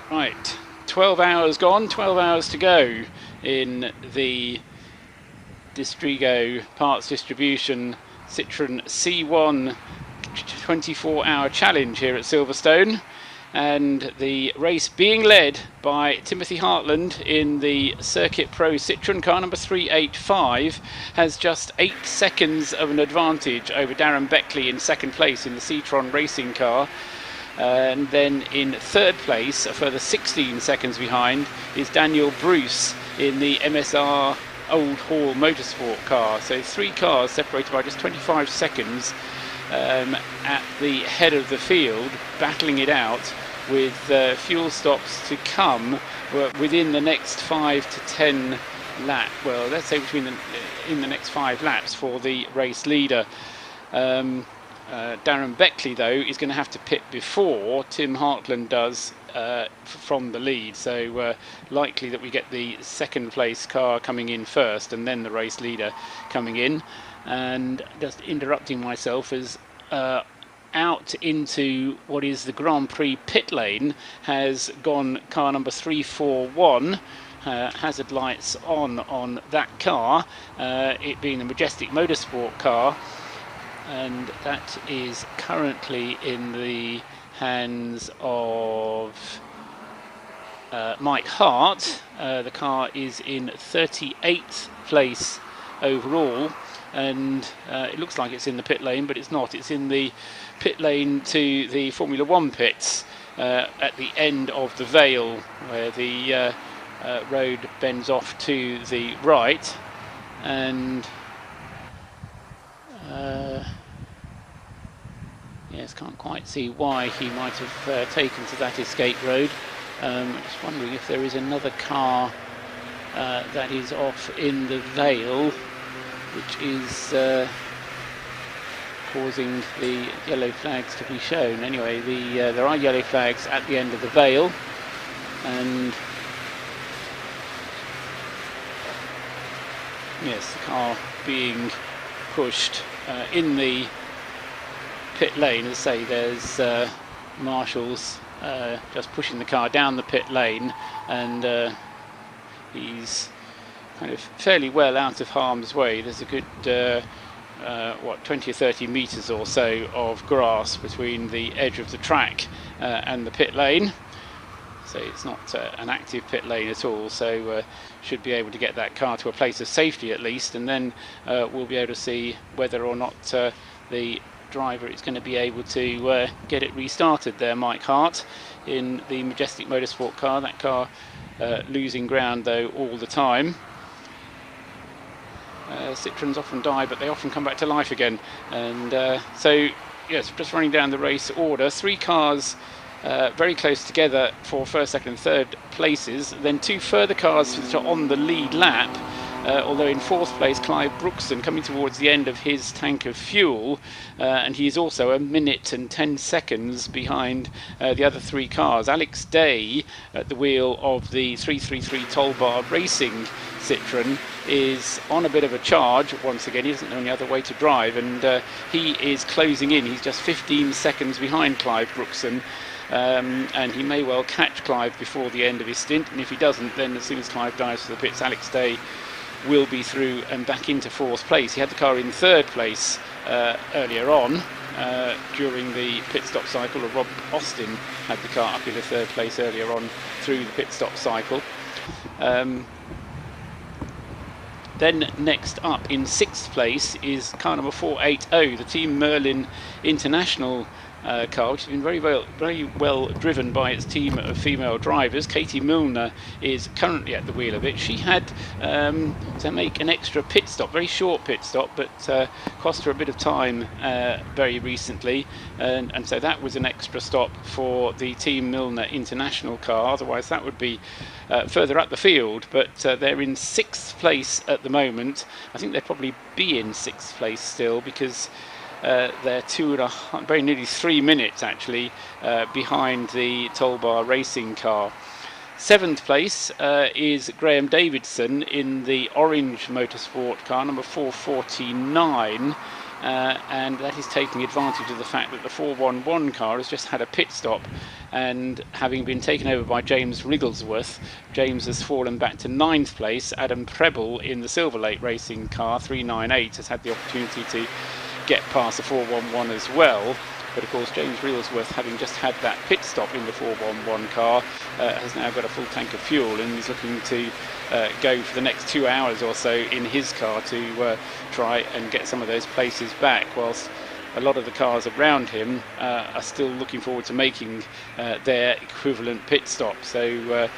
Right, 12 hours gone, 12 hours to go in the Distrigo Parts Distribution Citroen C1 24-hour challenge here at Silverstone, and the race being led by Timothy Hartland in the Circuit Pro Citroen. Car number 385 has just 8 seconds of an advantage over Darren Beckley in second place in the Citroen Racing Car. And then in third place, a further 16 seconds behind, is Daniel Bruce in the MSR Old Hall Motorsport car. So 3 cars separated by just 25 seconds at the head of the field, battling it out with fuel stops to come within the next 5 to 10 laps. Well, let's say in the next 5 laps for the race leader. Darren Beckley, though, is going to have to pit before Tim Hartland does from the lead, so likely that we get the second place car coming in first and then the race leader coming in. And just interrupting myself, as out into what is the Grand Prix pit lane has gone car number 341. Hazard lights on that car, it being the Majestic Motorsport car, and that is currently in the hands of Mike Hart. The car is in 38th place overall, and it looks like it's in the pit lane, but it's not. It's in the pit lane to the Formula One pits at the end of the Vale, where the road bends off to the right, and yes, can't quite see why he might have taken to that escape road. Just wondering if there is another car that is off in the Vale, which is causing the yellow flags to be shown. Anyway, there are yellow flags at the end of the Vale, and yes, the car being pushed in the pit lane. As I say, there's marshals just pushing the car down the pit lane, and he's kind of fairly well out of harm's way. There's a good 20 or 30 meters or so of grass between the edge of the track and the pit lane, so it's not an active pit lane at all. So should be able to get that car to a place of safety at least, and then we'll be able to see whether or not the driver is going to be able to get it restarted there. Mike Hart in the Majestic Motorsport car, that car losing ground though all the time. Citroens often die, but they often come back to life again, and so yes, just running down the race order, 3 cars very close together for first, second and third places, then 2 further cars that are on the lead lap, although in 4th place Clive Brookson coming towards the end of his tank of fuel, and he is also a minute and 10 seconds behind the other 3 cars. Alex Day at the wheel of the 333 Toll Bar Racing Citroen is on a bit of a charge once again. He doesn't know any other way to drive, and he is closing in. He's just 15 seconds behind Clive Brookson, and he may well catch Clive before the end of his stint, and if he doesn't, then as soon as Clive dives for the pits, Alex Day will be through and back into 4th place. He had the car in 3rd place earlier on during the pit stop cycle, or Rob Austin had the car up in the 3rd place earlier on through the pit stop cycle. Then next up in 6th place is car number 480, the Team Merlin International car, which has been very well driven by its team of female drivers. Katie Milner is currently at the wheel of it. She had to make an extra pit stop, very short pit stop, but cost her a bit of time very recently, and so that was an extra stop for the Team Milner International car. Otherwise that would be further up the field, but they're in 6th place at the moment. I think they'd probably be in 6th place still, because they're very nearly 3 minutes actually behind the Toll Bar Racing car. 7th place is Graham Davidson in the orange motorsport car number 449, and that is taking advantage of the fact that the 411 car has just had a pit stop, and having been taken over by James Wrigglesworth, James has fallen back to 9th place. Adam Preble in the Silver Lake Racing car 398 has had the opportunity to get past the 411 as well. But of course, James Wrigglesworth, having just had that pit stop in the 411 car, has now got a full tank of fuel, and he's looking to go for the next 2 hours or so in his car to try and get some of those places back, whilst a lot of the cars around him are still looking forward to making their equivalent pit stop. So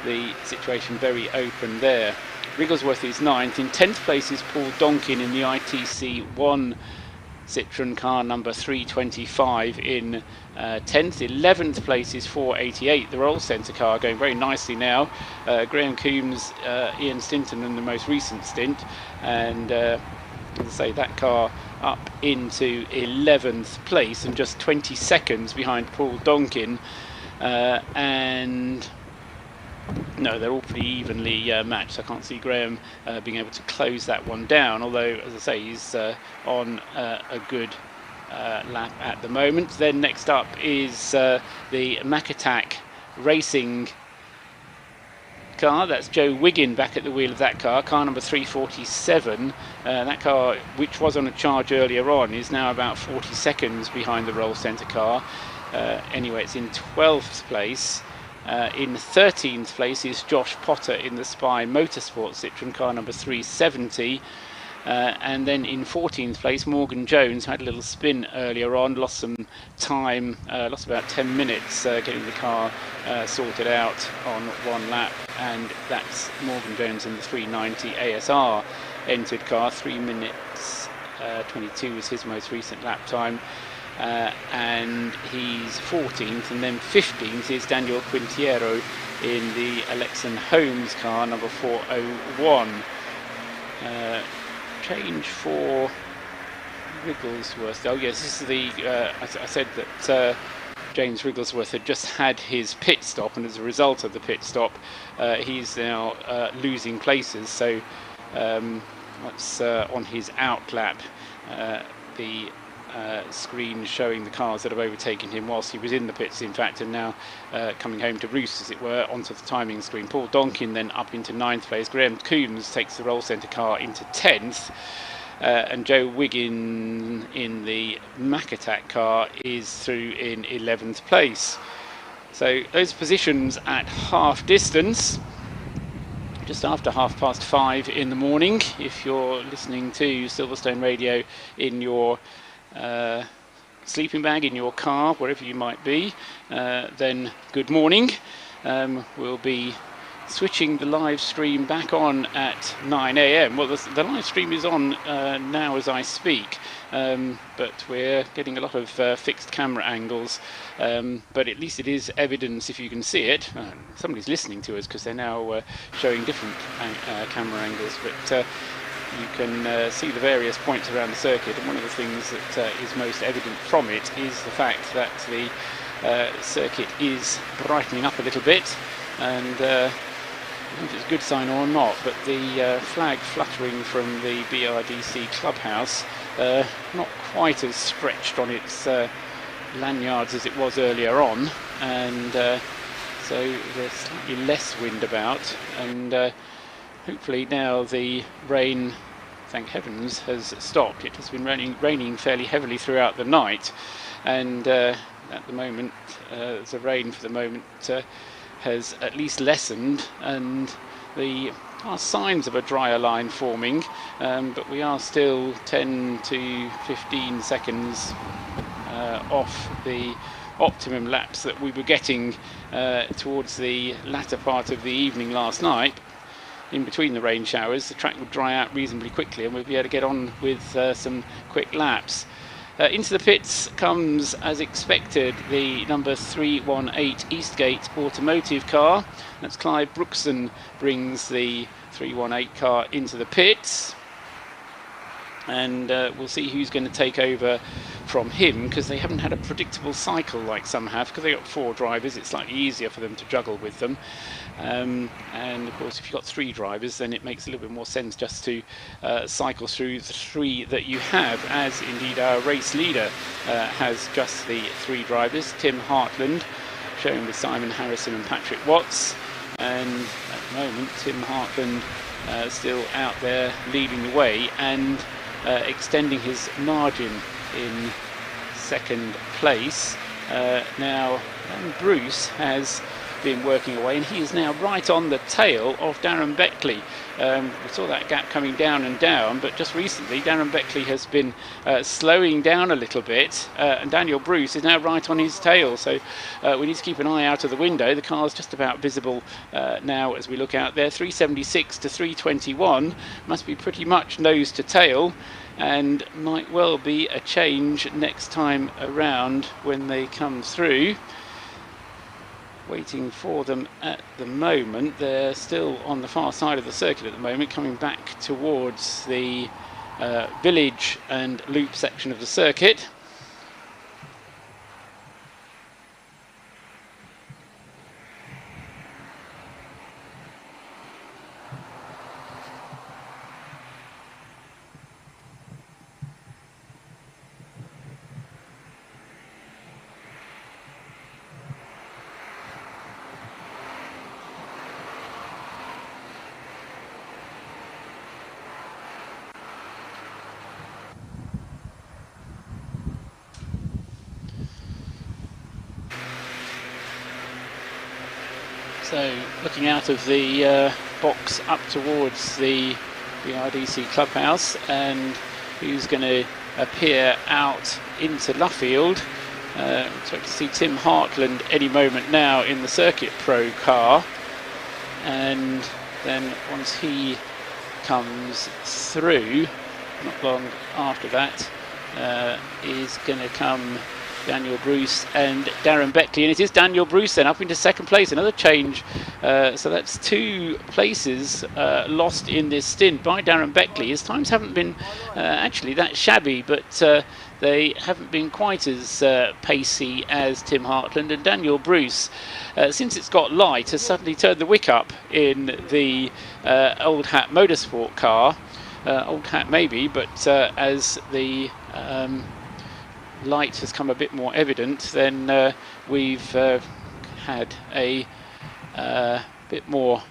the situation very open there. Wrigglesworth is 9th. In 10th place is Paul Donkin in the ITC1 Citroen car number 325 in 10th. 11th place is 488, the Roll Centre car, going very nicely now. Graham Coombs, Ian Stinton in the most recent stint, and as I say, that car up into 11th place and just 20 seconds behind Paul Donkin, and no, they're all pretty evenly matched. I can't see Graham being able to close that one down, although, as I say, he's on a good lap at the moment. Then next up is the Macatac Racing car. That's Joe Wiggin back at the wheel of that car number 347. That car, which was on a charge earlier on, is now about 40 seconds behind the Roll Centre car. Anyway, it's in 12th place. In 13th place is Josh Potter in the Spy Motorsport Citroen car number 370. And then in 14th place, Morgan Jones had a little spin earlier on, lost some time, lost about 10 minutes getting the car sorted out on one lap, and that's Morgan Jones in the 390 ASR entered car. 3 minutes 22 was his most recent lap time. And he's 14th, and then 15th is Daniel Quintiero in the Alexan Holmes car number 401. Change for Wrigglesworth. Oh yes, this is the I said that James Wrigglesworth had just had his pit stop, and as a result of the pit stop he's now losing places. So that's on his out lap, the screen showing the cars that have overtaken him whilst he was in the pits, in fact, and now coming home to roost, as it were, onto the timing screen. Paul Donkin then up into 9th place. Graham Coombs takes the Roll Centre car into 10th, and Joe Wiggin in the Macatac car is through in 11th place. So those positions at half distance, just after 5:30 in the morning. If you're listening to Silverstone Radio in your sleeping bag, in your car, wherever you might be, then good morning. We'll be switching the live stream back on at 9 AM. Well, the live stream is on now as I speak, but we're getting a lot of fixed camera angles, but at least it is evidence if you can see it. Somebody's listening to us because they're now showing different camera angles, but you can see the various points around the circuit, and one of the things that is most evident from it is the fact that the circuit is brightening up a little bit, and I don't know if it's a good sign or not, but the flag fluttering from the BRDC clubhouse, not quite as stretched on its lanyards as it was earlier on, and so there's slightly less wind about, and hopefully now the rain, thank heavens, has stopped. It has been raining fairly heavily throughout the night, and at the moment the rain for the moment has at least lessened, and there are signs of a drier line forming, but we are still 10 to 15 seconds off the optimum laps that we were getting towards the latter part of the evening last night. In between the rain showers, the track would dry out reasonably quickly, and we'll be able to get on with some quick laps. Into the pits comes, as expected, the number 318 Eastgate Automotive car. That's Clive Brookson brings the 318 car into the pits, and we'll see who's going to take over from him, because they haven't had a predictable cycle like some have. Because they got 4 drivers, it's slightly easier for them to juggle with them. And of course, if you've got 3 drivers, then it makes a little bit more sense just to cycle through the 3 that you have, as indeed our race leader has just the 3 drivers. Tim Hartland, shown with Simon Harrison and Patrick Watts. And at the moment, Tim Hartland still out there leading the way and extending his margin in 2nd place. Now, Bruce has been working away, and he is now right on the tail of Darren Beckley. We saw that gap coming down and down, but just recently Darren Beckley has been slowing down a little bit, and Daniel Bruce is now right on his tail, so we need to keep an eye out of the window. The car's just about visible now as we look out there. 376 to 321 must be pretty much nose to tail, and might well be a change next time around when they come through. Waiting for them at the moment. They're still on the far side of the circuit at the moment, coming back towards the village and loop section of the circuit. So looking out of the box up towards the BRDC clubhouse, and who's going to appear out into Luffield. Expect to see Tim Hartland any moment now in the Circuit Pro car, and then once he comes through, not long after that, is going to come Daniel Bruce and Darren Beckley, and it is Daniel Bruce then up into 2nd place. Another change, so that's 2 places lost in this stint by Darren Beckley. His times haven't been actually that shabby, but they haven't been quite as pacey as Tim Hartland. And Daniel Bruce, since it's got light, has suddenly turned the wick up in the Old Hat Motorsport car. Old Hat maybe, but as the light has come a bit more evident, then we've had a bit more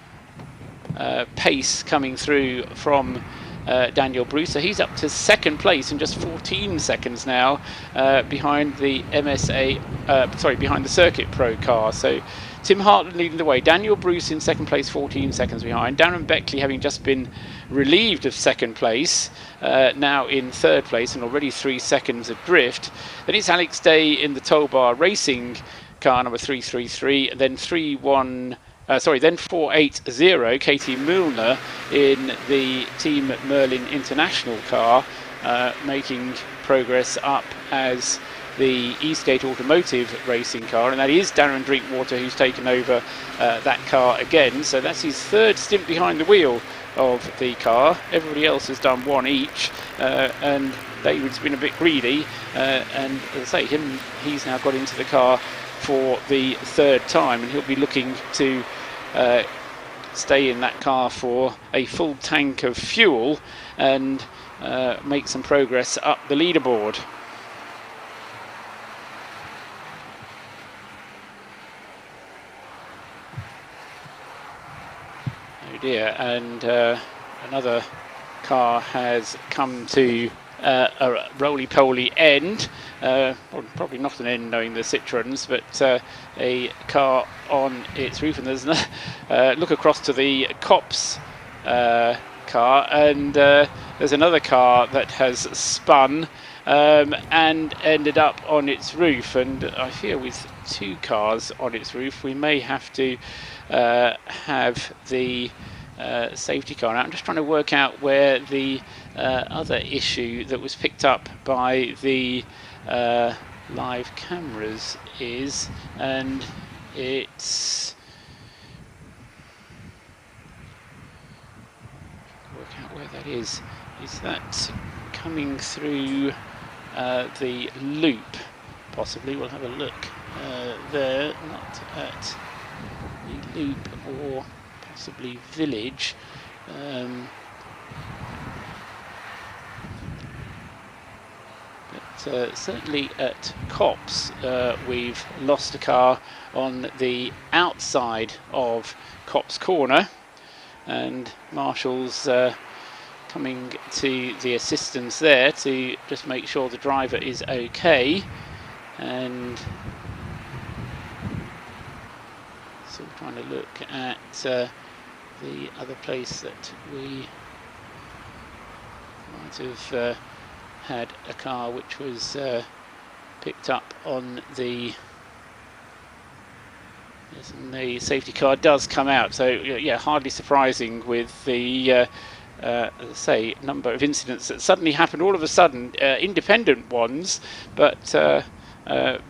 pace coming through from Daniel Bruce. So he's up to 2nd place in just 14 seconds now, behind the behind the Circuit Pro car. So Tim Hartland leading the way, Daniel Bruce in 2nd place, 14 seconds behind. Darren Beckley having just been relieved of 2nd place, now in 3rd place and already 3 seconds adrift. Then it's Alex Day in the Toll Bar Racing car number 333, then 480 Katie Milner in the Team Merlin International car, making progress up as the Eastgate Automotive racing car, and that is Darren Drinkwater who's taken over that car again. So that's his 3rd stint behind the wheel of the car. Everybody else has done 1 each, and David's been a bit greedy, and as I say, he's now got into the car for the 3rd time, and he'll be looking to stay in that car for a full tank of fuel and make some progress up the leaderboard. Dear, and another car has come to a roly-poly end, probably not an end knowing the Citroens, but a car on its roof, and there's look across to the Cops car, and there's another car that has spun and ended up on its roof, and I fear with 2 cars on its roof we may have to have the safety car out. I'm just trying to work out where the other issue that was picked up by the live cameras is, and it's work out where that is. Is that coming through the loop, possibly. We'll have a look there, not at the loop or possibly village. But certainly at Copse, we've lost a car on the outside of Copse Corner, and Marshall's coming to the assistance there to just make sure the driver is okay. And so we're trying to look at the other place that we might have had a car which was picked up on the... Yes, and the safety car does come out, so yeah, hardly surprising with the say number of incidents that suddenly happened all of a sudden, independent ones, but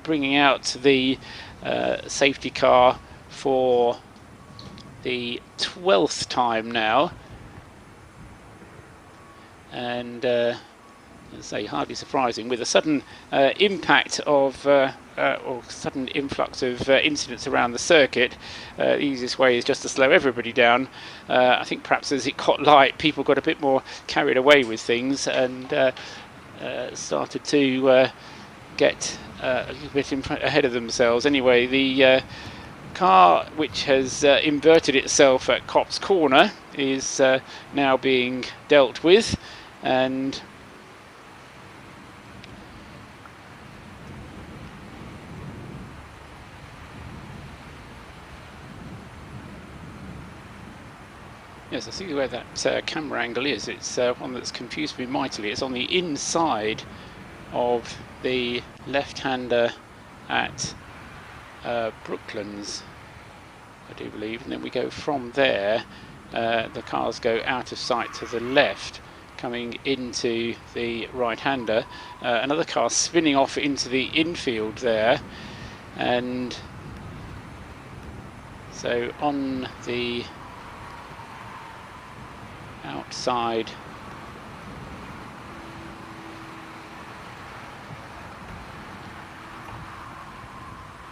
bringing out the safety car for the 12th time now, and say hardly surprising with a sudden impact of or sudden influx of incidents around the circuit. The easiest way is just to slow everybody down. I think perhaps as it got light, people got a bit more carried away with things and started to get a little bit ahead of themselves. Anyway, the car which has inverted itself at Copse Corner is now being dealt with, and yes, I see where that camera angle is. It's one that's confused me mightily. It's on the inside of the left-hander at Brooklands, I do believe, and then we go from there. The cars go out of sight to the left, coming into the right-hander. Another car spinning off into the infield there, and so on the outside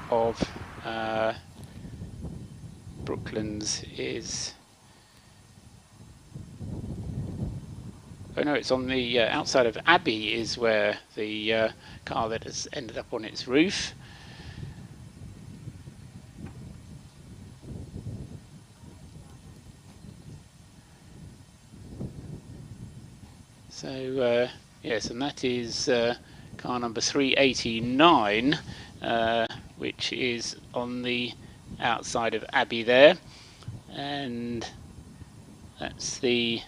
of Brooklands is... Oh no, it's on the outside of Abbey is where the car that has ended up on its roof. So yes, and that is car number 389, which is on the outside of Abbey there, and that's the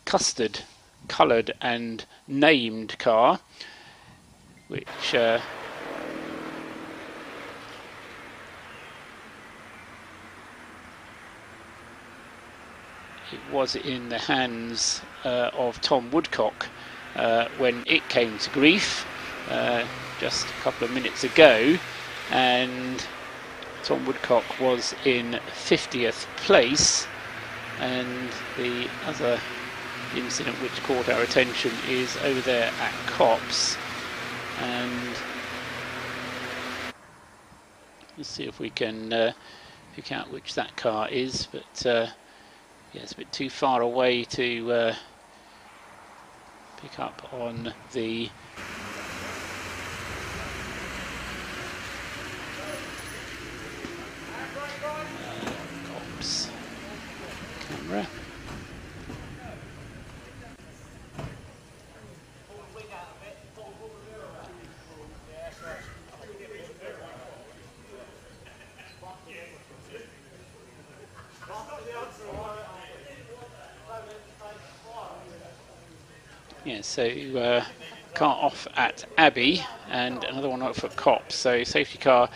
custard coloured and named car, which it was in the hands of Tom Woodcock when it came to grief just a couple of minutes ago, and Tom Woodcock was in 50th place. And the other incident which caught our attention is over there at Copse, and let's see if we can pick out which that car is, but yeah, it's a bit too far away to pick up on the Copse camera. Yeah, so car off at Abbey and another one off at Copse. So safety car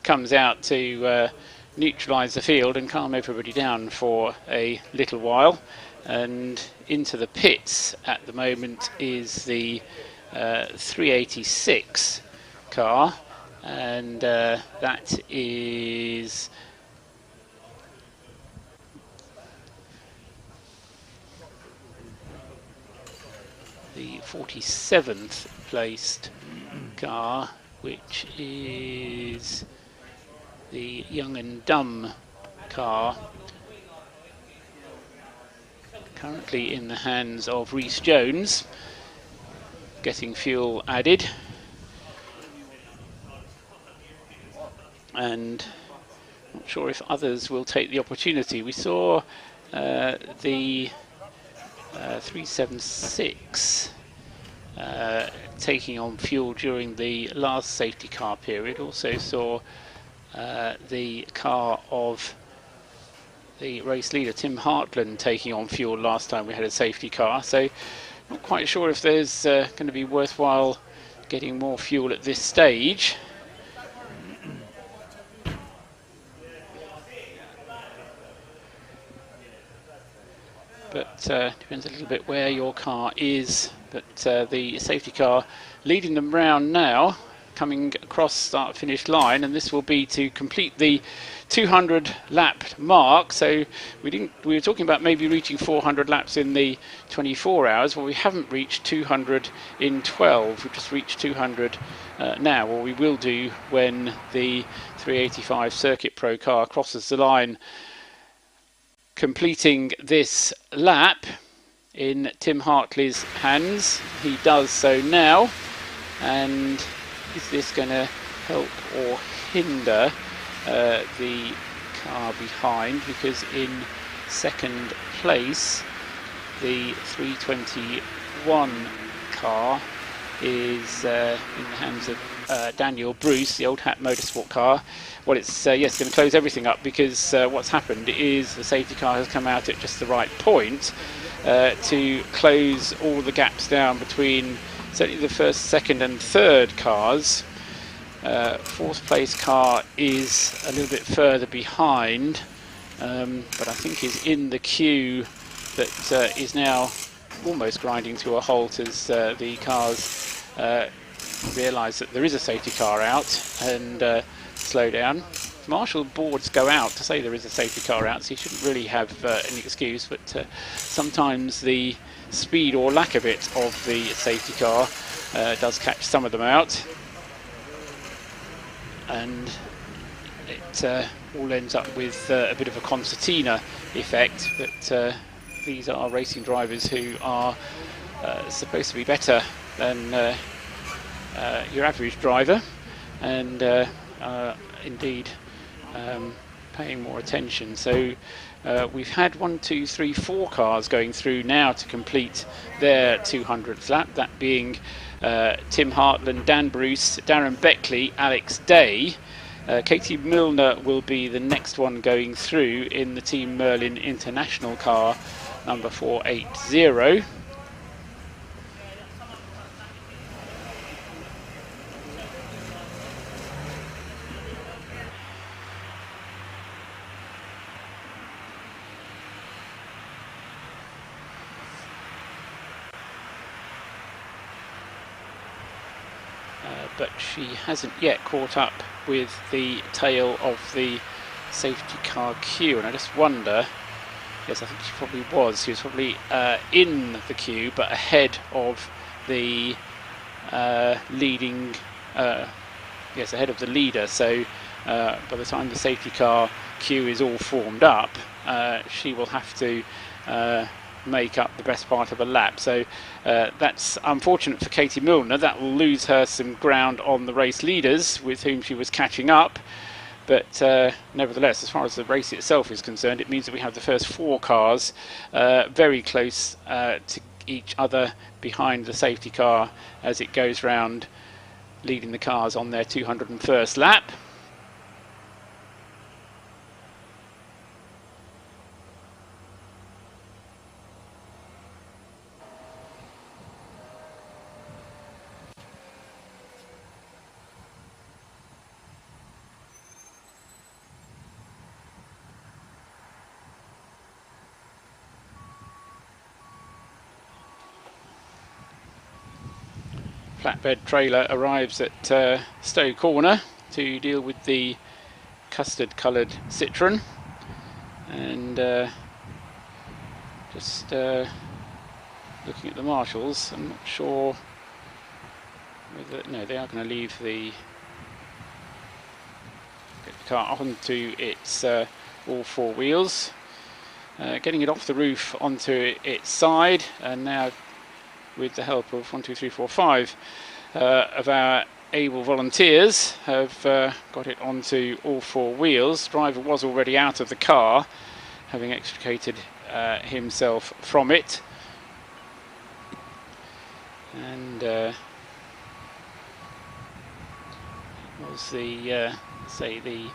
comes out to neutralise the field and calm everybody down for a little while. And into the pits at the moment is the 386 car, and that is the 47th placed car, which is the Young and Dumb car, currently in the hands of Rhys Jones, getting fuel added. And not sure if others will take the opportunity. We saw the 376 taking on fuel during the last safety car period. Also saw the car of the race leader Tim Hartland taking on fuel last time we had a safety car. So not quite sure if there's going to be worthwhile getting more fuel at this stage. But depends a little bit where your car is. But the safety car leading them round now, coming across start-finish line, and this will be to complete the 200 lap mark. So we were talking about maybe reaching 400 laps in the 24 hours. Well, we haven't reached 200 in 12. We've just reached 200 now. Well, we will do when the 385 Circuit Pro car crosses the line, completing this lap in Tim Hartley's hands. He does so now, and is this going to help or hinder the car behind? Because in second place, the 321 car is in the hands of Daniel Bruce, the Old Hat Motorsport car. Well, it's yes, going to close everything up, because what's happened is the safety car has come out at just the right point to close all the gaps down between certainly the first, second and third cars. Fourth place car is a little bit further behind, but I think is in the queue that is now almost grinding to a halt as the cars realise that there is a safety car out and slow down. Marshall boards go out to say there is a safety car out, so you shouldn't really have any excuse, but sometimes the speed or lack of it of the safety car does catch some of them out, and it all ends up with a bit of a concertina effect. But these are racing drivers who are supposed to be better than your average driver, and indeed paying more attention. So we've had 1, 2, 3, 4 cars going through now to complete their 200th lap, that being Tim Hartland, Dan Bruce, Darren Beckley, Alex Day. Katie Milner will be the next one going through in the Team Merlin International car number 480. But she hasn't yet caught up with the tail of the safety car queue, and I just wonder, yes, I think she probably was. She was probably in the queue, but ahead of the leading, yes, ahead of the leader. So by the time the safety car queue is all formed up, she will have to make up the best part of a lap. So that's unfortunate for Katie Milner. That will lose her some ground on the race leaders with whom she was catching up. But nevertheless, as far as the race itself is concerned, it means that we have the first 4 cars very close to each other behind the safety car as it goes round, leading the cars on their 201st lap. Flatbed trailer arrives at Stowe Corner to deal with the custard coloured Citroen, and just looking at the marshals, I'm not sure whether, no, they are going to leave the car onto its all four wheels, getting it off the roof onto its side, and now with the help of 1, 2, 3, 4, 5 of our able volunteers have got it onto all four wheels. Driver was already out of the car, having extricated himself from it, and was the say the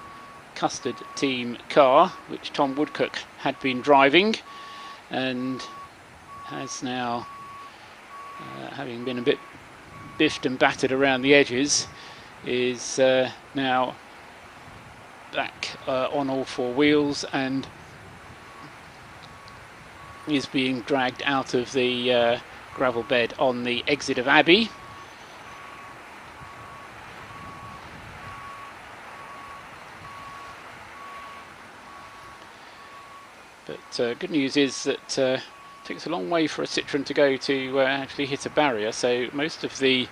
Custard team car, which Tom Woodcock had been driving, and has now, having been a bit biffed and battered around the edges, is now back on all four wheels and is being dragged out of the gravel bed on the exit of Abbey. But good news is that it takes a long way for a Citroen to go to actually hit a barrier, so most of the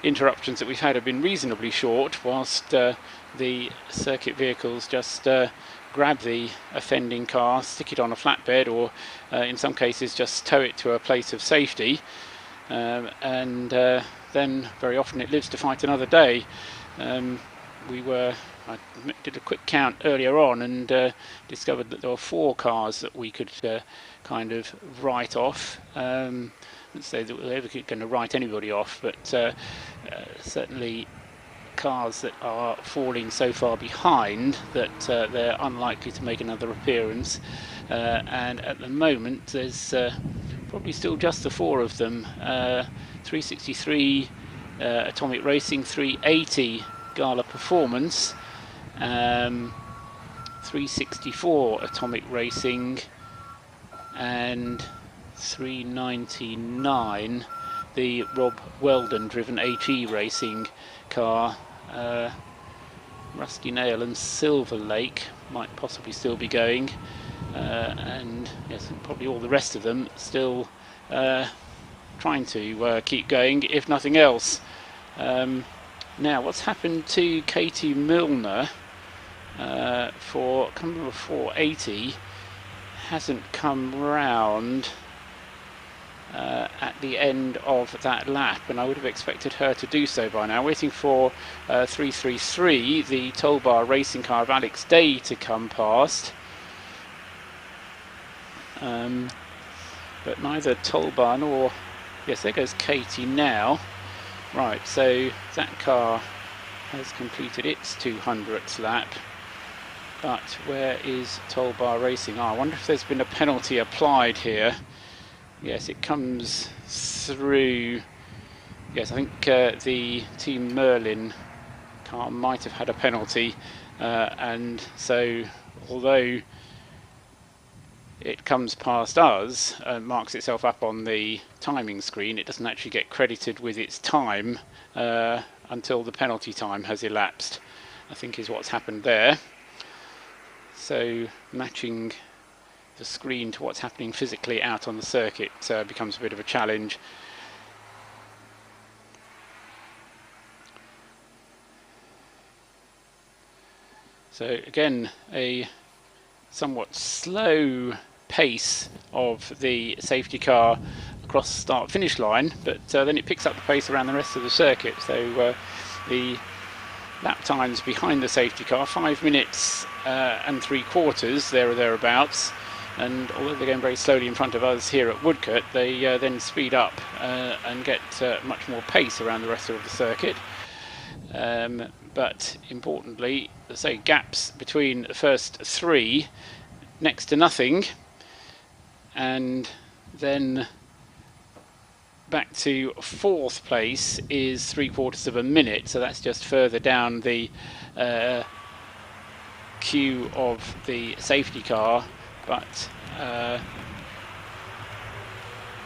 interruptions that we've had have been reasonably short, whilst the circuit vehicles just grab the offending car, stick it on a flatbed, or in some cases just tow it to a place of safety, and then very often it lives to fight another day. I did a quick count earlier on and discovered that there were 4 cars that we could kind of write off. Let's say that we're ever going to write anybody off, but certainly cars that are falling so far behind that they're unlikely to make another appearance. And at the moment there's probably still just the 4 of them. 363 Atomic Racing, 380 Gala Performance, 364 Atomic Racing, and 399 the Rob Weldon driven HE Racing car. Rusty Nail and Silver Lake might possibly still be going, and yes, probably all the rest of them still trying to keep going, if nothing else. Now, what's happened to Katie Milner for number 480 hasn't come round at the end of that lap, and I would have expected her to do so by now. Waiting for 333, the toll bar racing car of Alex Day, to come past. But neither toll bar nor... Yes, there goes Katie now. Right, so that car has completed its 200th lap, but where is Toll Bar Racing? I wonder if there's been a penalty applied here. Yes, it comes through. Yes, I think the Team Merlin car might have had a penalty, and so although it comes past us and marks itself up on the timing screen, it doesn't actually get credited with its time until the penalty time has elapsed, I think is what's happened there. So matching the screen to what's happening physically out on the circuit becomes a bit of a challenge. So again, a somewhat slow pace of the safety car across the start finish line, but then it picks up the pace around the rest of the circuit. So the lap times behind the safety car, 5 minutes and 3/4 there or thereabouts, and although they're going very slowly in front of us here at Woodcote, they then speed up and get much more pace around the rest of the circuit. But importantly, say gaps between the first 3 next to nothing, and then back to 4th place is 3/4 of a minute, so that's just further down the queue of the safety car, but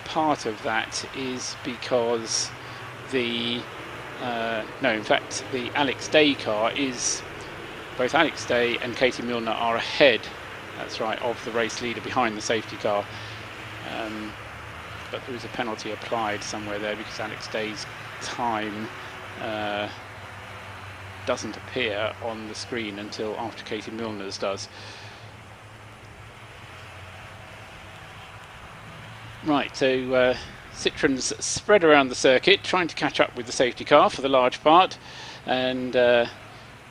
part of that is because the no, in fact the Alex Day car is, both Alex Day and Katie Milner are ahead, that's right, of the race leader behind the safety car. but there is a penalty applied somewhere there because Alex Day's time doesn't appear on the screen until after Katie Milner's does. Right, so Citroen's spread around the circuit, trying to catch up with the safety car for the large part, and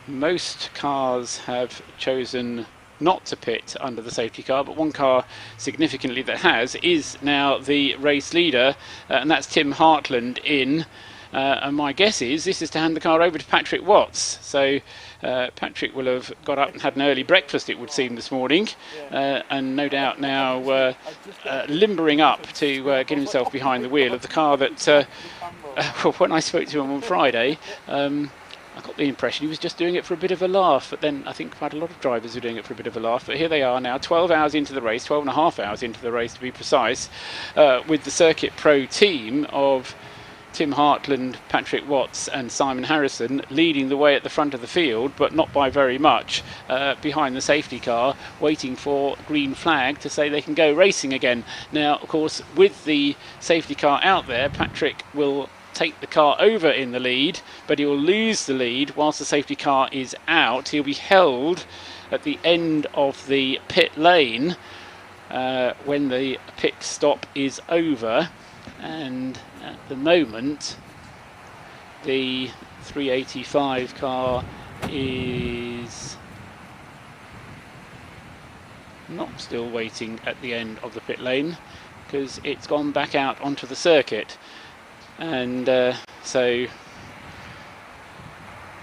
most cars have chosen not to pit under the safety car, but one car significantly that has is now the race leader, and that's Tim Hartland in. And my guess is this is to hand the car over to Patrick Watts. So Patrick will have got up and had an early breakfast, it would seem, this morning, and no doubt now limbering up to get himself behind the wheel of the car that, when I spoke to him on Friday, I got the impression he was just doing it for a bit of a laugh, but then I think quite a lot of drivers are doing it for a bit of a laugh. But here they are now, 12 hours into the race, 12 and a half hours into the race to be precise, with the Circuit Pro team of Tim Hartland, Patrick Watts and Simon Harrison leading the way at the front of the field, but not by very much, behind the safety car, waiting for green flag to say they can go racing again. Now, of course, with the safety car out there, Patrick will take the car over in the lead, but he will lose the lead whilst the safety car is out. He'll be held at the end of the pit lane when the pit stop is over, and at the moment the 385 car is not still waiting at the end of the pit lane because it's gone back out onto the circuit. And so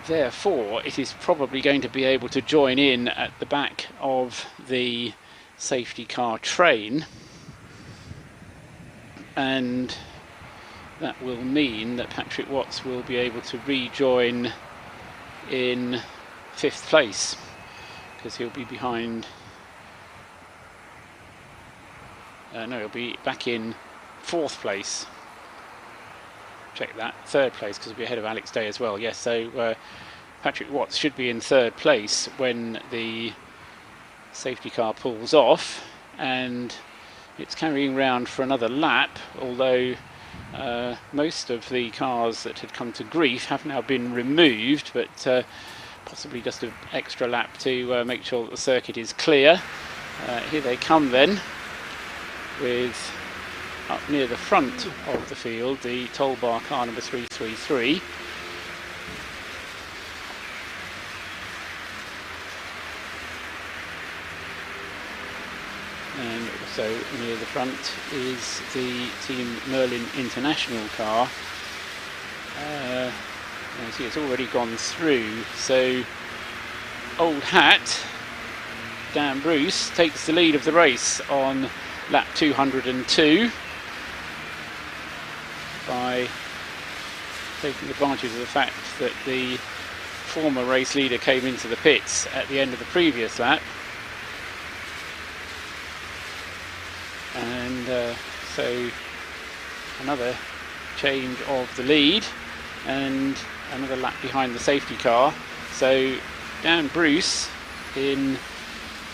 therefore it is probably going to be able to join in at the back of the safety car train, and that will mean that Patrick Watts will be able to rejoin in 5th place because he'll be behind no, he'll be back in 4th place. Check that, 3rd place, because he'll be ahead of Alex Day as well. Yes, so Patrick Watts should be in 3rd place when the safety car pulls off, and it's carrying round for another lap, although most of the cars that had come to grief have now been removed, but possibly just an extra lap to make sure that the circuit is clear. Here they come then, with up near the front of the field, the toll bar car number 333. And also near the front is the Team Merlin International car. You see it's already gone through, so Old Hat, Dan Bruce, takes the lead of the race on lap 202. By taking advantage of the fact that the former race leader came into the pits at the end of the previous lap, and so another change of the lead and another lap behind the safety car. So Dan Bruce in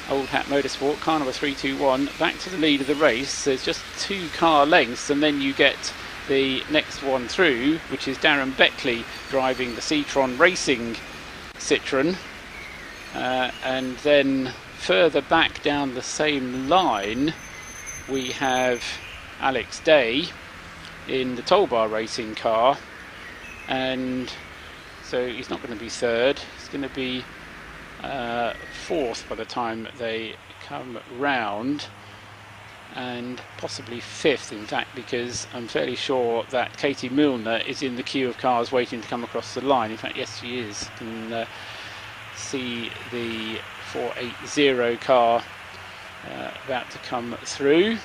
Old Hat Motorsport, car number 321, back to the lead of the race. There's just 2 car lengths, and then you get the next one through, which is Darren Beckley driving the Citroen Racing Citroen, and then further back down the same line we have Alex Day in the Toll Bar Racing car, and so he's not going to be 3rd, he's going to be 4th by the time they come round, and possibly 5th in fact, because I'm fairly sure that Katie Milner is in the queue of cars waiting to come across the line. In fact, yes, she is. You can see the 480 car about to come through.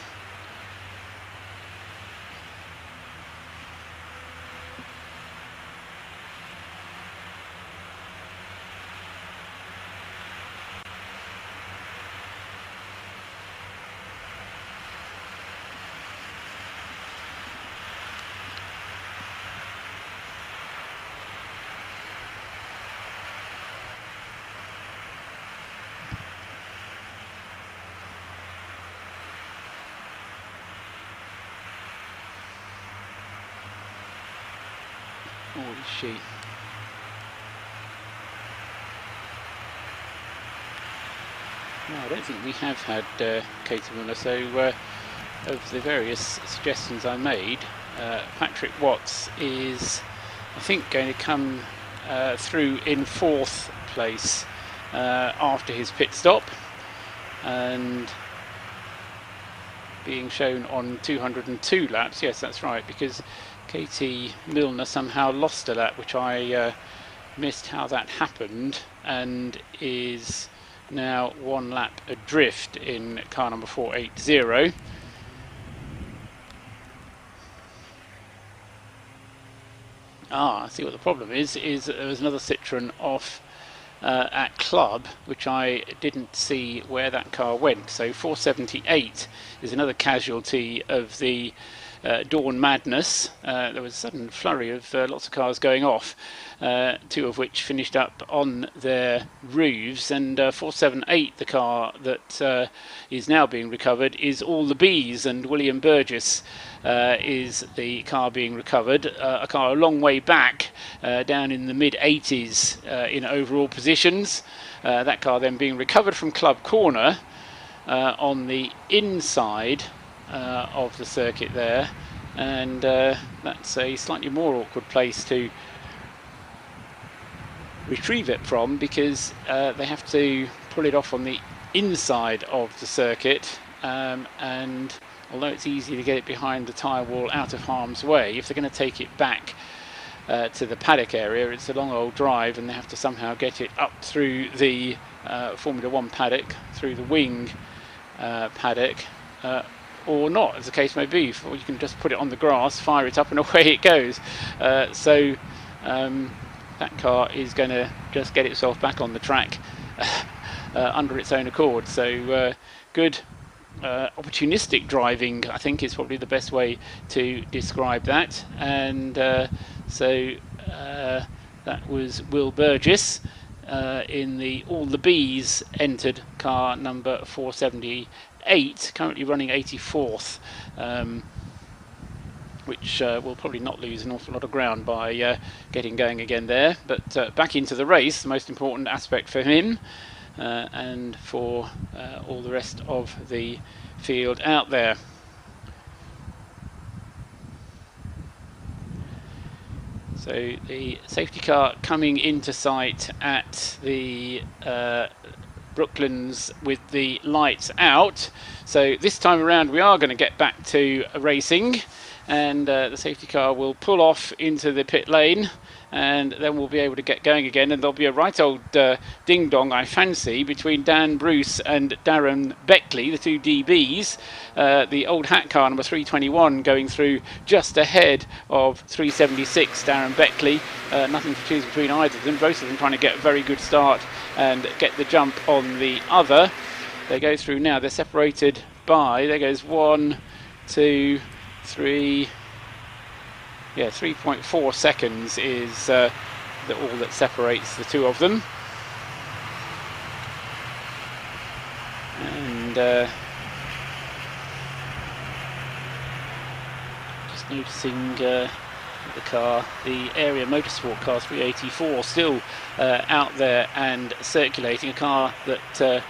Or is she? No, I don't think we have had Katie Milner, so of the various suggestions I made, Patrick Watts is, I think, going to come through in 4th place after his pit stop, and being shown on 202 laps. Yes, that's right, because Katie Milner somehow lost a lap, which I missed how that happened, and is now 1 lap adrift in car number 480. I see what the problem is there was another Citroen off at Club, which I didn't see where that car went. So 478 is another casualty of the Dawn Madness. There was a sudden flurry of lots of cars going off, 2 of which finished up on their roofs, and 478, the car that is now being recovered, is All the Bees, and William Burgess is the car being recovered, a car a long way back, down in the mid-80s in overall positions. That car then being recovered from Club Corner on the inside of the circuit there, and that's a slightly more awkward place to retrieve it from, because they have to pull it off on the inside of the circuit, and although it's easy to get it behind the tyre wall out of harm's way, if they're going to take it back to the paddock area, it's a long old drive, and they have to somehow get it up through the Formula 1 paddock, through the wing paddock, or not, as the case may be, or you can just put it on the grass, fire it up, and away it goes. So that car is going to just get itself back on the track under its own accord. So good opportunistic driving, I think, is probably the best way to describe that. And so that was Will Burgess in the All the Bees entered car number 478, currently running 84th, which will probably not lose an awful lot of ground by getting going again there. But back into the race, the most important aspect for him, and for all the rest of the field out there. So the safety car coming into sight at the Brooklands with the lights out. So this time around we are going to get back to racing, and the safety car will pull off into the pit lane, and then we'll be able to get going again, and there'll be a right old ding-dong, I fancy, between Dan Bruce and Darren Beckley, the 2 DBs. The old hat car number 321 going through just ahead of 376, Darren Beckley. Nothing to choose between either of them, both of them trying to get a very good start and get the jump on the other. They go through now, they're separated by, there goes 1, 2, 3, 3.4 seconds is all that separates the two of them. And just noticing the car, the Area Motorsport car 384, still out there and circulating, a car that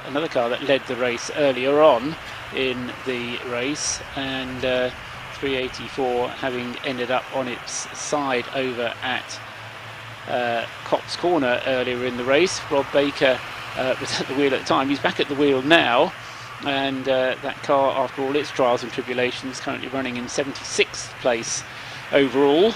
another car that led the race earlier on in the race, and 384 having ended up on its side over at Cox Corner earlier in the race. Rob Baker was at the wheel at the time. He's back at the wheel now, and that car, after all its trials and tribulations, currently running in 76th place overall.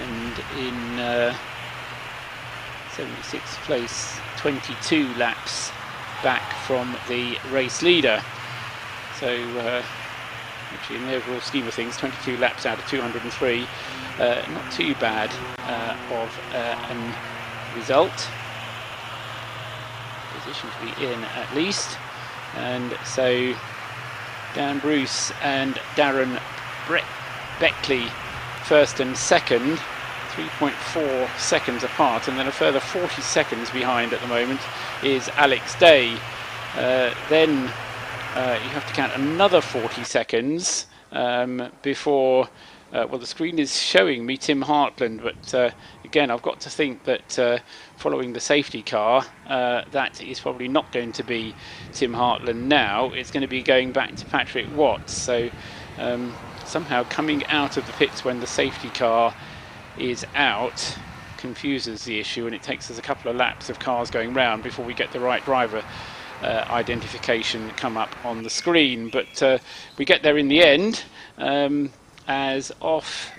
And in 76th place, 22 laps back from the race leader. So actually, in the overall scheme of things, 22 laps out of 203, not too bad of an result. Position to be in at least. And so Dan Bruce and Darren Beckley first and second, 3.4 seconds apart, and then a further 40 seconds behind at the moment is Alex Day. Then you have to count another 40 seconds before, well, the screen is showing me Tim Hartland, but again, I've got to think that following the safety car, that is probably not going to be Tim Hartland now. It's going to be going back to Patrick Watts. So somehow coming out of the pits when the safety car is out confuses the issue, and it takes us a couple of laps of cars going round before we get the right driver identification come up on the screen. But we get there in the end, as off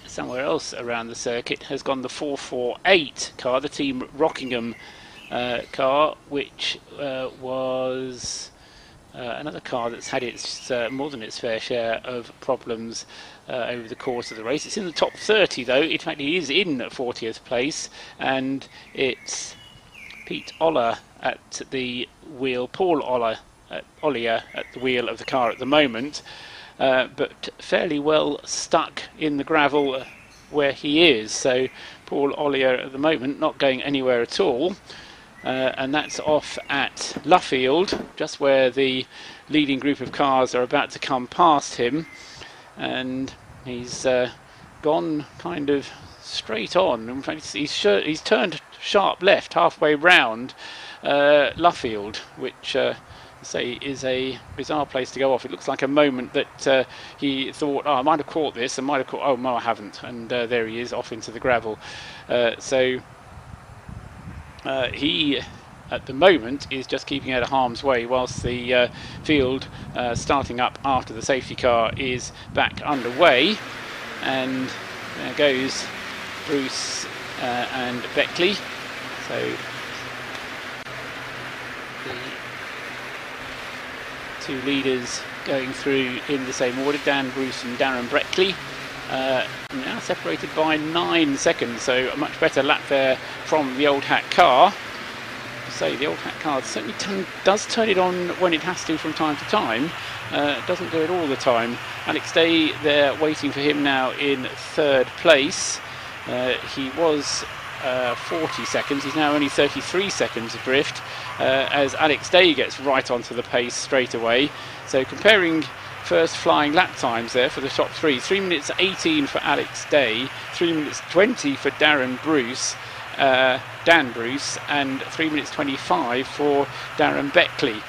somewhere else around the circuit has gone the 448 car, the Team Rockingham car, which was another car that's had its more than its fair share of problems over the course of the race. It's in the top 30 though. In fact, it is in 40th place, and it's Pete Oller at the wheel, Paul Ollier at the wheel of the car at the moment, but fairly well stuck in the gravel where he is. So Paul Ollier at the moment not going anywhere at all, and that's off at Luffield, just where the leading group of cars are about to come past him, and he's gone kind of straight on. In fact, he's turned sharp left halfway round Luffield, which say is a bizarre place to go off. It looks like a moment that he thought, oh, I might have caught this, and might have caught, oh no, I haven't, and there he is off into the gravel. So he at the moment is just keeping out of harm's way, whilst the field starting up after the safety car is back underway. And there goes Bruce and Beckley. So the two leaders going through in the same order, Dan Bruce and Darren Beckley, now separated by 9 seconds, so a much better lap there from the Old Hat car. So the Old Hat car certainly does turn it on when it has to from time to time, doesn't do it all the time. Alex Day there waiting for him now in third place. He was 40 seconds, he's now only 33 seconds adrift, as Alex Day gets right onto the pace straight away. So comparing first flying lap times there for the top three, 3 minutes 18 for Alex Day, 3 minutes 20 for Dan Bruce, and 3 minutes 25 for Darren Beckley.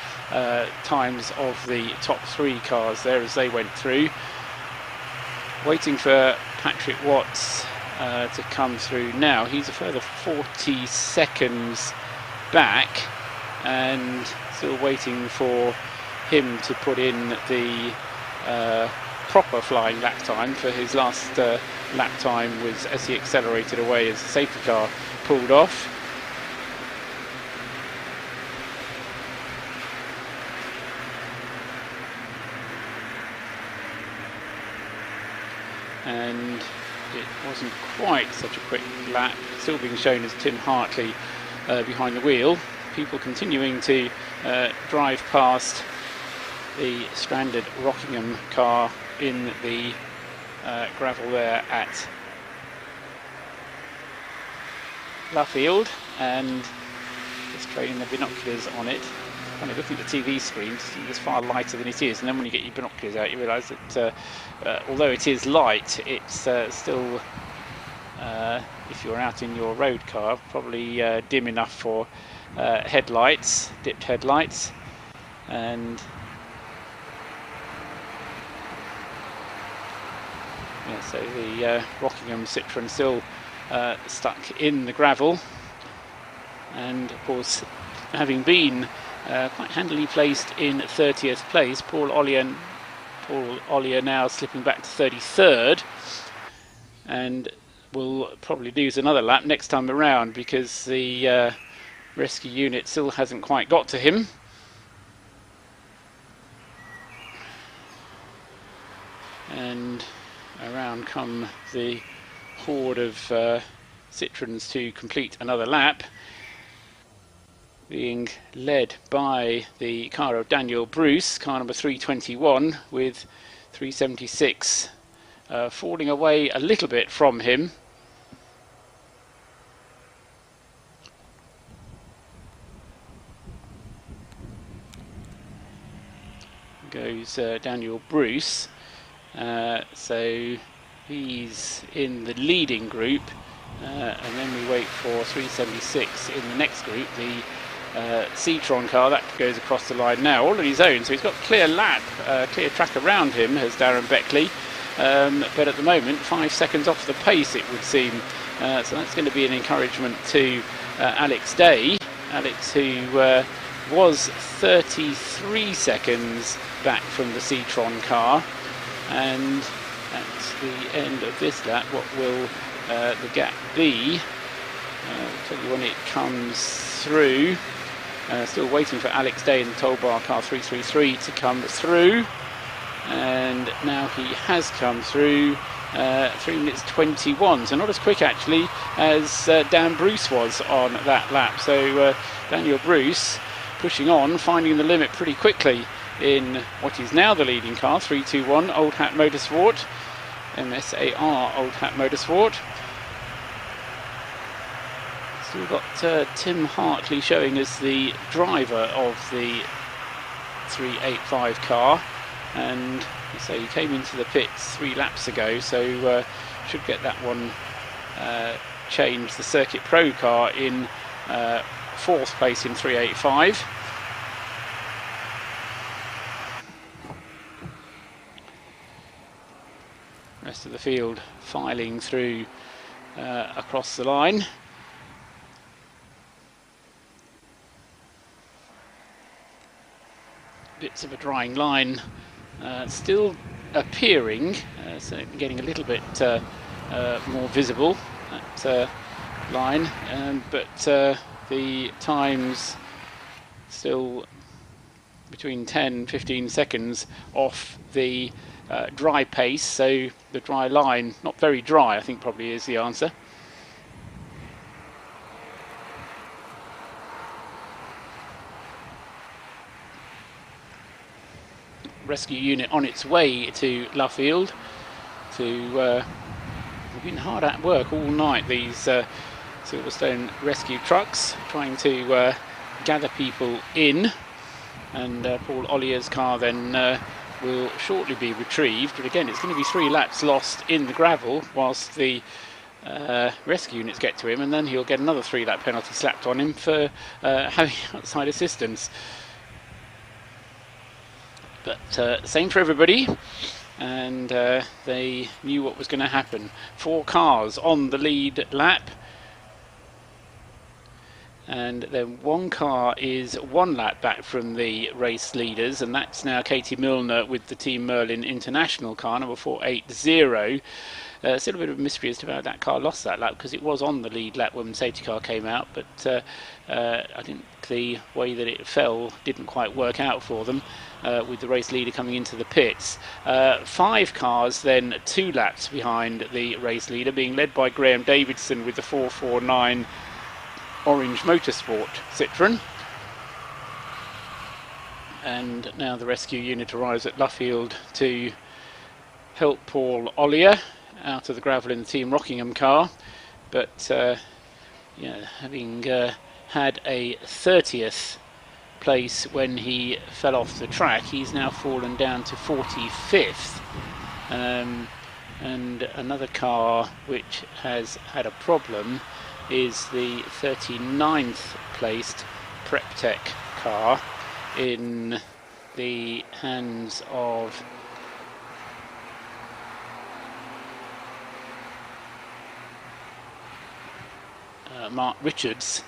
Times of the top three cars there as they went through. Waiting for Patrick Watts to come through now. He's a further 40 seconds back, and still waiting for him to put in the proper flying lap time. For his last lap time was as he accelerated away as the safety car pulled off. And it wasn't quite such a quick lap, still being shown as Tim Hartley behind the wheel. People continuing to drive past the stranded Rockingham car in the gravel there at Luffield, and just training the binoculars on it. When you're looking at the TV screen, it's far lighter than it is, and then when you get your binoculars out, you realise that although it is light, it's still, if you're out in your road car, probably dim enough for headlights, dipped headlights. And yeah, so the Rockingham Citroen still stuck in the gravel, and of course, having been quite handily placed in 30th place, Paul Ollier now slipping back to 33rd, and will probably lose another lap next time around because the rescue unit still hasn't quite got to him. And around come the horde of Citroens to complete another lap, being led by the car of Daniel Bruce, car number 321, with 376 falling away a little bit from him. goes Daniel Bruce. So he's in the leading group, and then we wait for 376 in the next group, the Citroen car. That goes across the line now, all on his own, so he's got clear lap, clear track around him, has Darren Beckley, but at the moment 5 seconds off the pace, it would seem. So that's going to be an encouragement to Alex Day. Alex, who was 33 seconds back from the Citroen car, and at the end of this lap, what will the gap be? I'll tell you when it comes through. Still waiting for Alex Day in the toll bar car 333 to come through, and now he has come through. 3 minutes 21, so not as quick actually as Dan Bruce was on that lap. So Daniel Bruce pushing on, finding the limit pretty quickly in what is now the leading car, 321 Old Hat Motorsport, MSAR Old Hat Motorsport. Still got Tim Hartley showing as the driver of the 385 car, and so he came into the pits 3 laps ago, so should get that one changed. The Circuit Pro car in 4th place in 385. Rest of the field filing through across the line. Bits of a drying line still appearing, so getting a little bit more visible, that line, but the times still between 10-15 seconds off the dry pace, so the dry line, not very dry, I think probably is the answer. Rescue unit on its way to Luffield. We've been hard at work all night, these Silverstone rescue trucks, trying to gather people in, and Paul Ollier's car then will shortly be retrieved, but again it's going to be 3 laps lost in the gravel whilst the rescue units get to him, and then he'll get another 3-lap penalty slapped on him for having outside assistance. But same for everybody, and they knew what was going to happen. 4 cars on the lead lap, and then 1 car is 1 lap back from the race leaders, and that's now Katie Milner with the Team Merlin International car, number 480. Still a bit of a mystery as to how that car lost that lap, because it was on the lead lap when the safety car came out, but I think the way that it fell didn't quite work out for them, with the race leader coming into the pits. 5 cars then 2 laps behind the race leader, being led by Graham Davidson with the 449 Orange Motorsport Citroen. And now the rescue unit arrives at Luffield to help Paul Ollier out of the gravel in the Team Rockingham car, but yeah, having had a 30th place when he fell off the track, he's now fallen down to 45th, and another car which has had a problem is the 39th placed PrepTech car in the hands of Mark Richards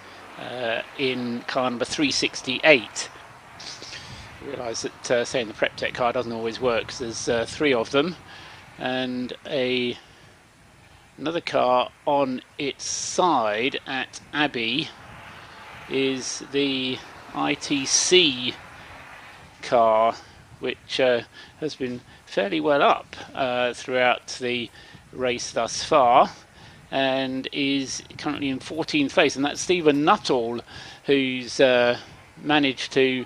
in car number 368. I realise that saying the PrepTech car doesn't always work, because there's 3 of them, and another car on its side at Abbey is the ITC car, which has been fairly well up throughout the race thus far, and is currently in 14th place, and that's Stephen Nuttall, who's managed to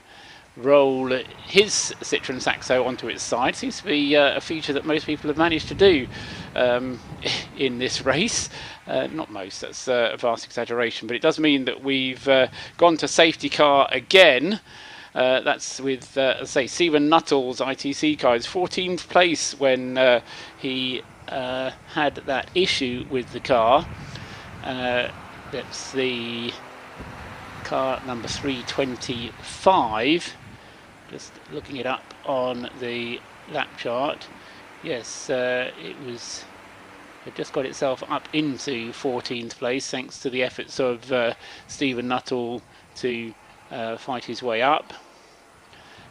roll his Citroen Saxo onto its side. Seems to be a feature that most people have managed to do in this race. Not most, that's a vast exaggeration, but it does mean that we've gone to safety car again. That's with, say, Stephen Nuttall's ITC car. It's 14th place when he had that issue with the car. That's the car number 325. Just looking it up on the lap chart. Yes, it just got itself up into 14th place thanks to the efforts of Stephen Nuttall to fight his way up.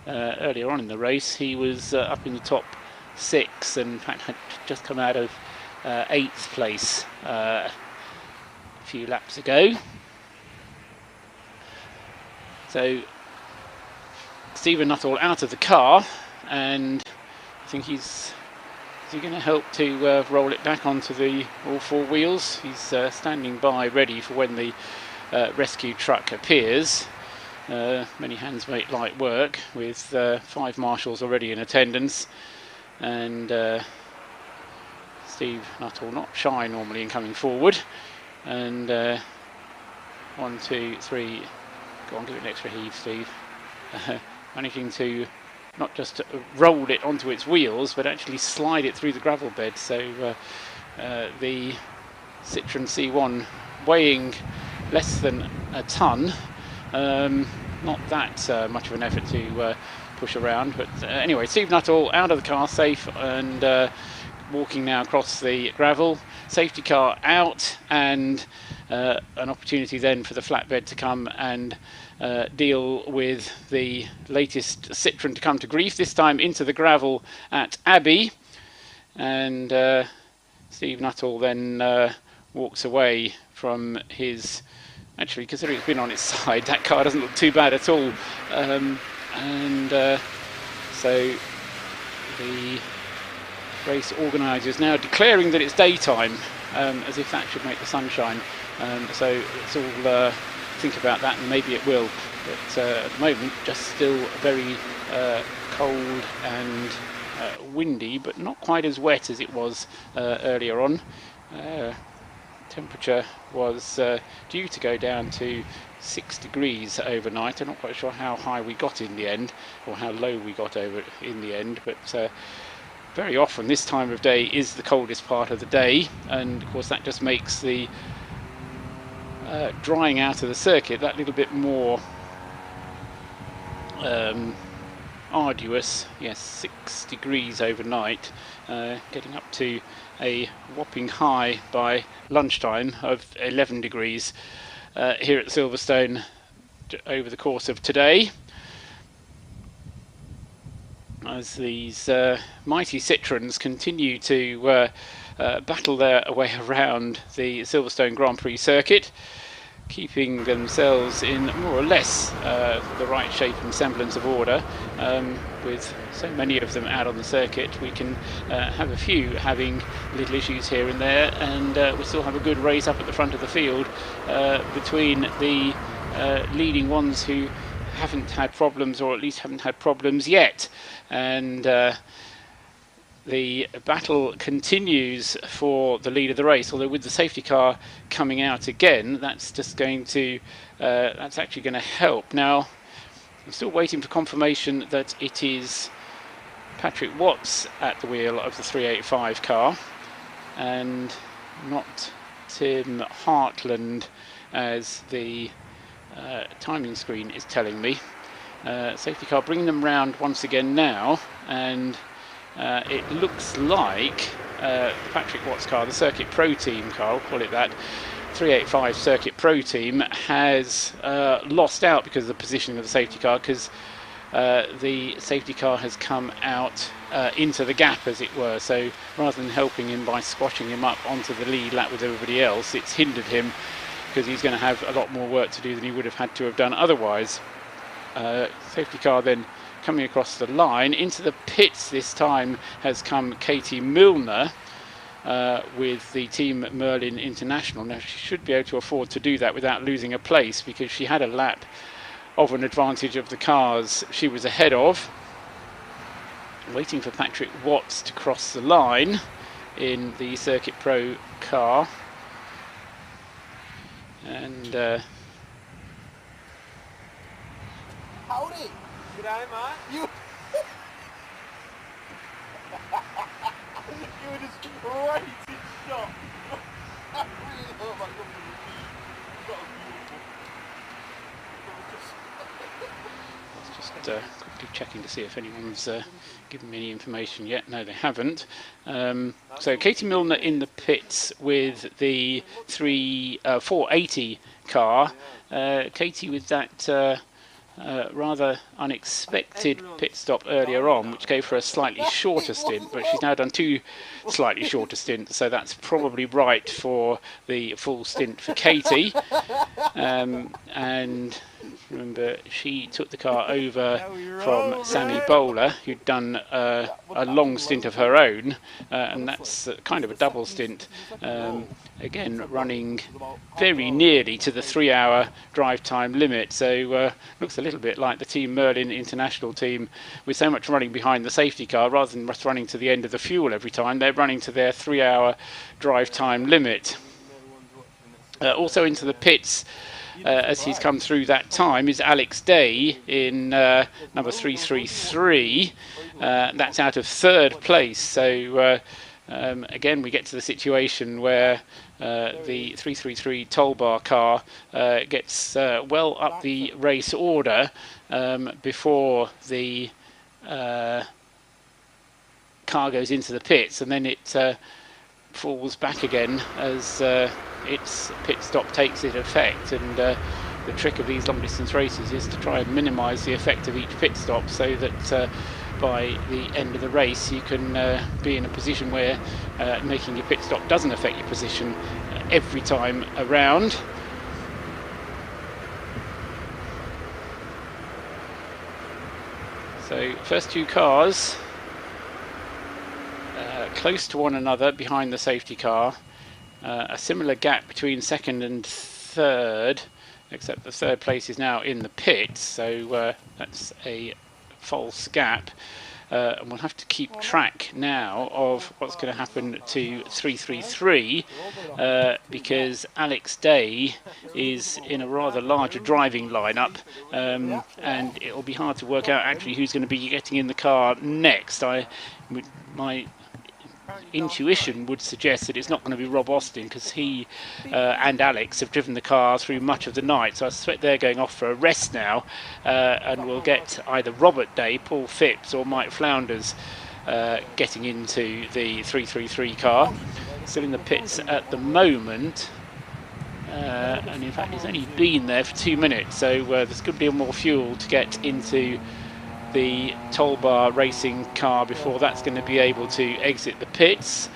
Earlier on in the race he was up in the top 6, and in fact had just come out of 8th place a few laps ago. So Stephen Nuttall out of the car, and I think is he going to help to roll it back onto the all 4 wheels? He's standing by ready for when the rescue truck appears. Many hands make light work, with 5 marshals already in attendance, and Steve Nuttall not shy normally in coming forward. And 1, 2, 3, go on, give it an extra heave, Steve. Managing to not just roll it onto its wheels, but actually slide it through the gravel bed. So the Citroen C1, weighing less than a ton, not that much of an effort to push around. But anyway, Steve Nuttall out of the car, safe, and walking now across the gravel. Safety car out, and an opportunity then for the flatbed to come and deal with the latest Citroen to come to grief, this time into the gravel at Abbey. And Steve Nuttall then walks away from his, actually considering it's been on its side, that car doesn't look too bad at all. So the race organisers now declaring that it's daytime, as if that should make the sun shine. So let's all think about that, and maybe it will. But at the moment, just still very cold and windy, but not quite as wet as it was earlier on. Temperature was due to go down to 6 degrees overnight. I'm not quite sure how high we got in the end, or how low we got over in the end, but very often this time of day is the coldest part of the day, and of course that just makes the drying out of the circuit that little bit more arduous. Yes, 6 degrees overnight, getting up to a whopping high by lunchtime of 11 degrees here at Silverstone over the course of today, as these mighty Citroens continue to battle their way around the Silverstone Grand Prix circuit, keeping themselves in more or less the right shape and semblance of order. With so many of them out on the circuit, we can have a few having little issues here and there, and we still have a good race up at the front of the field between the leading ones who haven't had problems, or at least haven't had problems yet. And the battle continues for the lead of the race, although with the safety car coming out again, that's just going to that's actually going to help. Now I'm still waiting for confirmation that it is Patrick Watts at the wheel of the 385 car and not Tim Hartland, as the timing screen is telling me. Safety car bringing them round once again now, and it looks like the Patrick Watts car, the Circuit Pro Team car, I'll call it that, 385 Circuit Pro Team, has lost out because of the positioning of the safety car, because the safety car has come out into the gap, as it were. So rather than helping him by squashing him up onto the lead lap with everybody else, it's hindered him, because he's going to have a lot more work to do than he would have had to have done otherwise. Safety car then coming across the line. Into the pits this time has come Katie Milner with the Team Merlin International. Now she should be able to afford to do that without losing a place, because she had a lap of an advantage of the cars she was ahead of. Waiting for Patrick Watts to cross the line in the Circuit Pro car. And G'day, mate. You were just crazy shot. Oh my God. Quickly checking to see if anyone's given me any information yet. No, they haven't. So Katie Milner in the pits with the 480 car. Katie with that rather unexpected pit stop earlier on, which gave her a slightly shorter stint, but she's now done 2 slightly shorter stints, so that's probably right for the full stint for Katie. And remember, she took the car over from Sammy Bowler, who'd done a long stint of her own, and that's kind of a double stint, again running very nearly to the 3-hour drive time limit. So looks a little bit like the Team Merlin International team, with so much running behind the safety car. Rather than just running to the end of the fuel every time, they're running to their 3-hour drive time limit. Also into the pits, as he's come through that time, is Alex Day in number 333. That's out of 3rd place. So again, we get to the situation where the 333 toll bar car gets well up the race order before the car goes into the pits, and then it falls back again as its pit stop takes its effect. And the trick of these long distance races is to try and minimise the effect of each pit stop, so that by the end of the race you can be in a position where making your pit stop doesn't affect your position every time around. So first 2 cars close to one another behind the safety car. A similar gap between 2nd and 3rd, except the 3rd place is now in the pits, so that's a false gap. And we'll have to keep track now of what's going to happen to 333, because Alex Day is in a rather larger driving lineup, and it'll be hard to work out actually who's going to be getting in the car next. My intuition would suggest that it's not going to be Rob Austin, because he and Alex have driven the car through much of the night, so I suspect they're going off for a rest now, and we'll get either Robert Day, Paul Phipps or Mike Flounders getting into the 333 car. Still in the pits at the moment, and in fact he's only been there for 2 minutes, so there's going to be more fuel to get into the toll bar racing car before that's going to be able to exit the pits.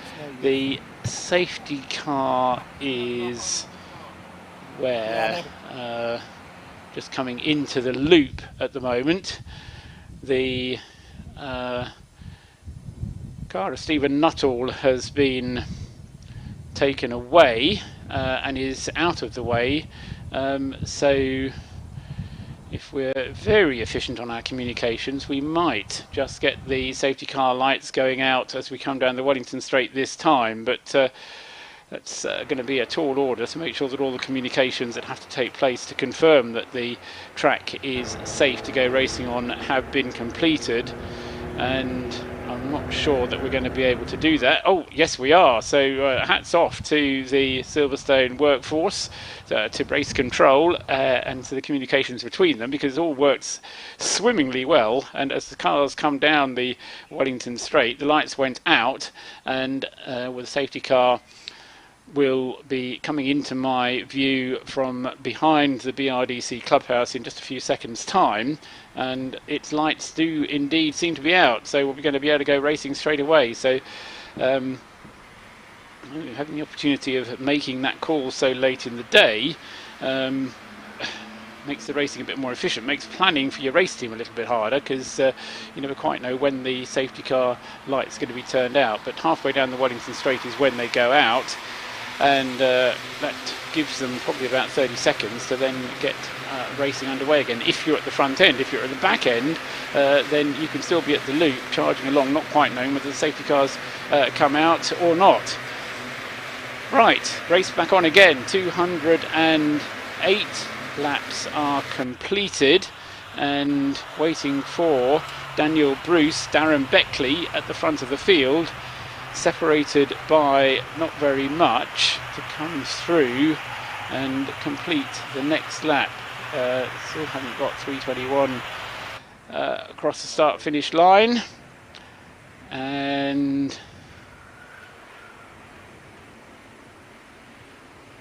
The safety car is where just coming into the loop at the moment. The car of Stephen Nuttall has been taken away and is out of the way, so if we're very efficient on our communications, we might just get the safety car lights going out as we come down the Wellington Straight this time, but that's going to be a tall order to make sure that all the communications that have to take place to confirm that the track is safe to go racing on have been completed, and I'm not sure that we're going to be able to do that. Oh, yes we are. So hats off to the Silverstone workforce, to race control, and to the communications between them, because it all works swimmingly well. And as the cars come down the Wellington Straight, the lights went out, and with the safety car will be coming into my view from behind the BRDC clubhouse in just a few seconds time, and its lights do indeed seem to be out, so we're going to be able to go racing straight away. So having the opportunity of making that call so late in the day makes the racing a bit more efficient, makes planning for your race team a little bit harder, because you never quite know when the safety car light's going to be turned out. But halfway down the Wellington Straight is when they go out, and that gives them probably about 30 seconds to then get racing underway again. If you're at the front end, if you're at the back end, then you can still be at the loop charging along, not quite knowing whether the safety cars come out or not. Right, race back on again. 208 laps are completed, and waiting for Daniel Bruce, Darren Beckley at the front of the field, separated by not very much, to come through and complete the next lap. Still haven't got 3:21 across the start finish line, and